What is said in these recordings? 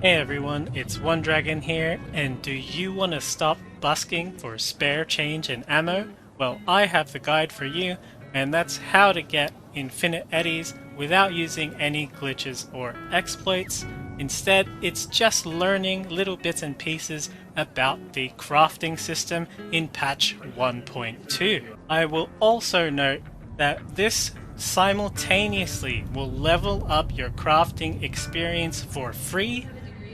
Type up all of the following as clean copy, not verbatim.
Hey everyone, it's One Dragon here, and do you want to stop busking for spare change and ammo? Well, I have the guide for you, and that's how to get infinite eddies without using any glitches or exploits. Instead, it's just learning little bits and pieces about the crafting system in patch 1.2. I will also note that this simultaneously will level up your crafting experience for free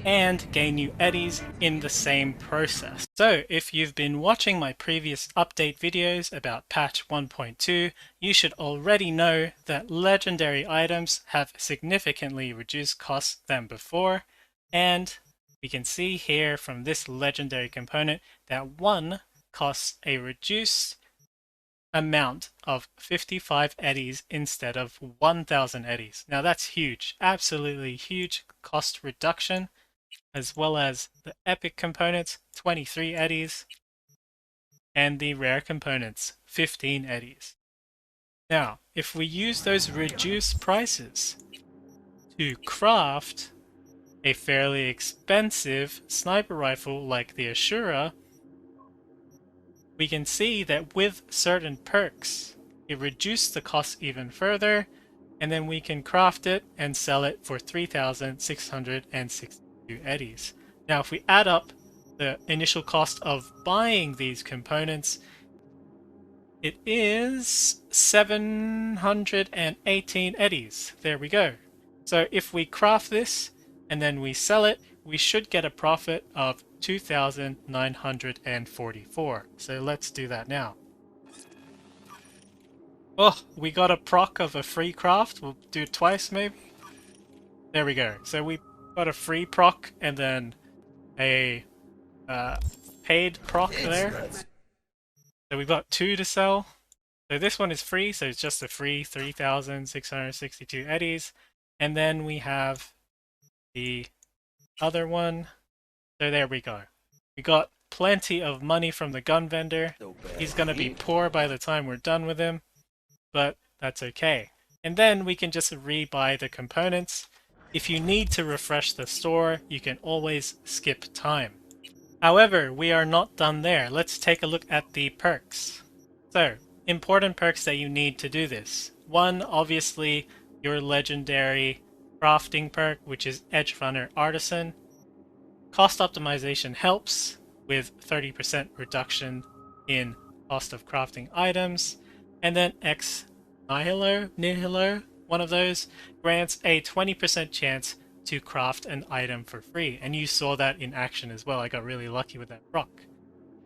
and gain new eddies in the same process. So if you've been watching my previous update videos about patch 1.2, you should already know that legendary items have significantly reduced costs than before, and we can see here from this legendary component that one costs a reduced amount of 55 eddies instead of 1000 eddies. Now that's huge, absolutely huge cost reduction, as well as the epic components, 23 eddies, and the rare components, 15 eddies. Now, if we use those reduced prices to craft a fairly expensive sniper rifle like the Ashura, we can see that with certain perks, it reduced the cost even further, and then we can craft it and sell it for 3,662 eddies. Now, if we add up the initial cost of buying these components, it is 718 eddies. There we go. So if we craft this and then we sell it, we should get a profit of 2,944. So let's do that now. Oh, we got a proc of a free craft. We'll do it twice maybe. There we go. So we got a free proc and then a paid proc there. So we've got two to sell. So this one is free, so it's just a free 3,662 eddies. And then we have the other one. So there we go. We got plenty of money from the gun vendor. He's going to be poor by the time we're done with him, but that's okay. And then we can just rebuy the components. If you need to refresh the store, you can always skip time. However, we are not done there. Let's take a look at the perks. So, important perks that you need to do this. One, obviously, your legendary crafting perk, which is Edge Runner Artisan. Cost optimization helps with 30% reduction in cost of crafting items. And then Ex Nihilo, one of those, grants a 20% chance to craft an item for free. And you saw that in action as well. I got really lucky with that rock.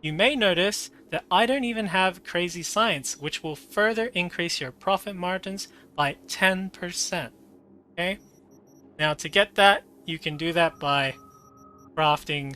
You may notice that I don't even have Crazy Science, which will further increase your profit margins by 10%. Okay? Now to get that, you can do that by crafting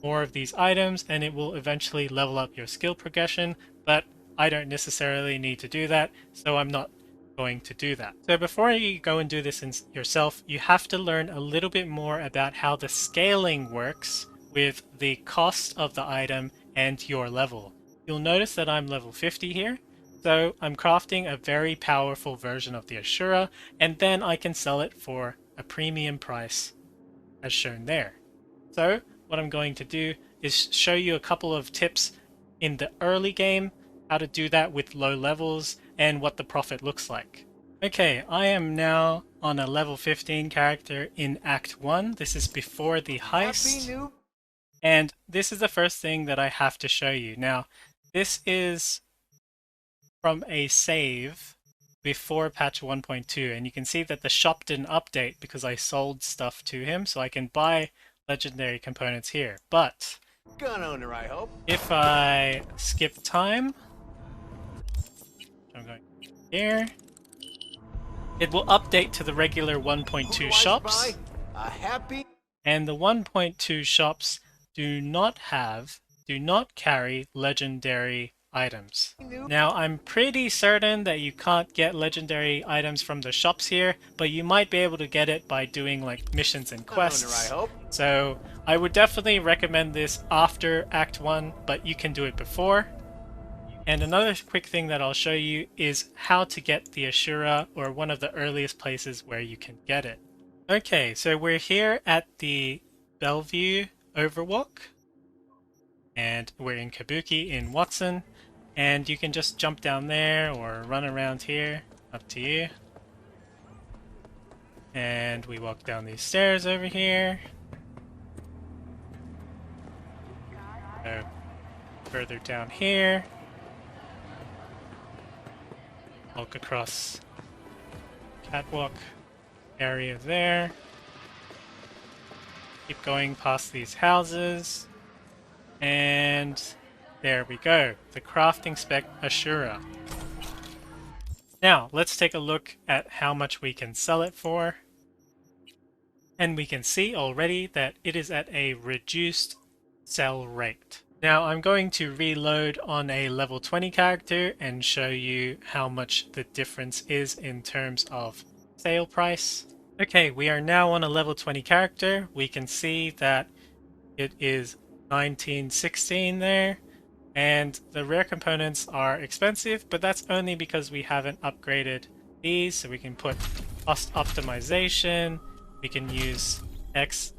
more of these items, and it will eventually level up your skill progression, but I don't necessarily need to do that, so I'm not going to do that. So before you go and do this yourself, you have to learn a little bit more about how the scaling works with the cost of the item and your level. You'll notice that I'm level 50 here, so I'm crafting a very powerful version of the Ashura, and then I can sell it for a premium price as shown there. So what I'm going to do is show you a couple of tips in the early game, how to do that with low levels, and what the profit looks like. Okay, I am now on a level 15 character in Act 1. This is before the heist. And this is the first thing that I have to show you. Now, this is from a save before patch 1.2, and you can see that the shop didn't update because I sold stuff to him, so I can buy legendary components here. But gun owner, I hope. If I skip time, I'm going here, it will update to the regular 1.2 shops. A happy. And the 1.2 shops do not carry legendary items. Now, I'm pretty certain that you can't get legendary items from the shops here, but you might be able to get it by doing like missions and quests. So I would definitely recommend this after Act 1, but you can do it before. And another quick thing that I'll show you is how to get the Ashura, or one of the earliest places where you can get it. Okay, so we're here at the Bellevue Overwalk, and we're in Kabuki in Watson, and you can just jump down there or run around here, up to you. And we walk down these stairs over here. Go further down here. Walk across catwalk area there. Keep going past these houses. And there we go. The crafting spec Ashura. Now, let's take a look at how much we can sell it for. And we can see already that it is at a reduced sell rate. Now I'm going to reload on a level 20 character and show you how much the difference is in terms of sale price. Okay, we are now on a level 20 character. We can see that it is 1916 there, and the rare components are expensive, but that's only because we haven't upgraded these. So we can put cost optimization, we can use X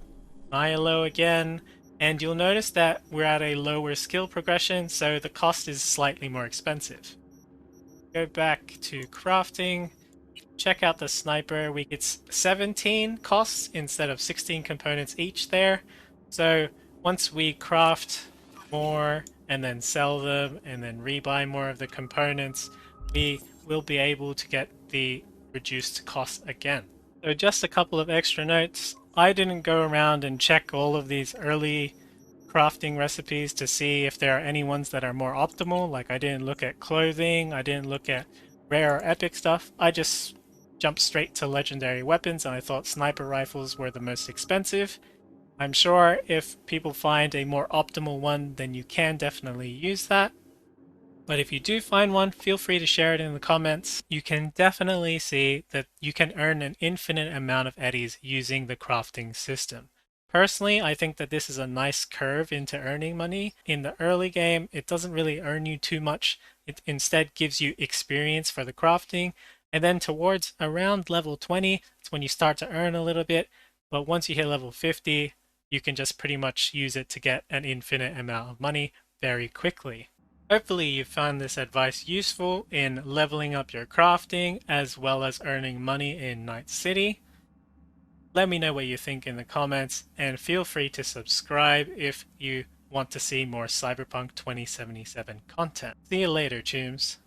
Milo again, and you'll notice that we're at a lower skill progression, so the cost is slightly more expensive. Go back to crafting, check out the sniper. It's 17 costs instead of 16 components each there. So once we craft more and then sell them and then rebuy more of the components, we will be able to get the reduced cost again. So just a couple of extra notes. I didn't go around and check all of these early crafting recipes to see if there are any ones that are more optimal. Like I didn't look at clothing, I didn't look at rare or epic stuff. I just jumped straight to legendary weapons, and I thought sniper rifles were the most expensive. I'm sure if people find a more optimal one, then you can definitely use that. But if you do find one, feel free to share it in the comments. You can definitely see that you can earn an infinite amount of eddies using the crafting system. Personally, I think that this is a nice curve into earning money. In the early game, it doesn't really earn you too much. It instead gives you experience for the crafting. And then towards around level 20, it's when you start to earn a little bit. But once you hit level 50, you can just pretty much use it to get an infinite amount of money very quickly. Hopefully you found this advice useful in leveling up your crafting as well as earning money in Night City. Let me know what you think in the comments, and feel free to subscribe if you want to see more Cyberpunk 2077 content. See you later, Chooms.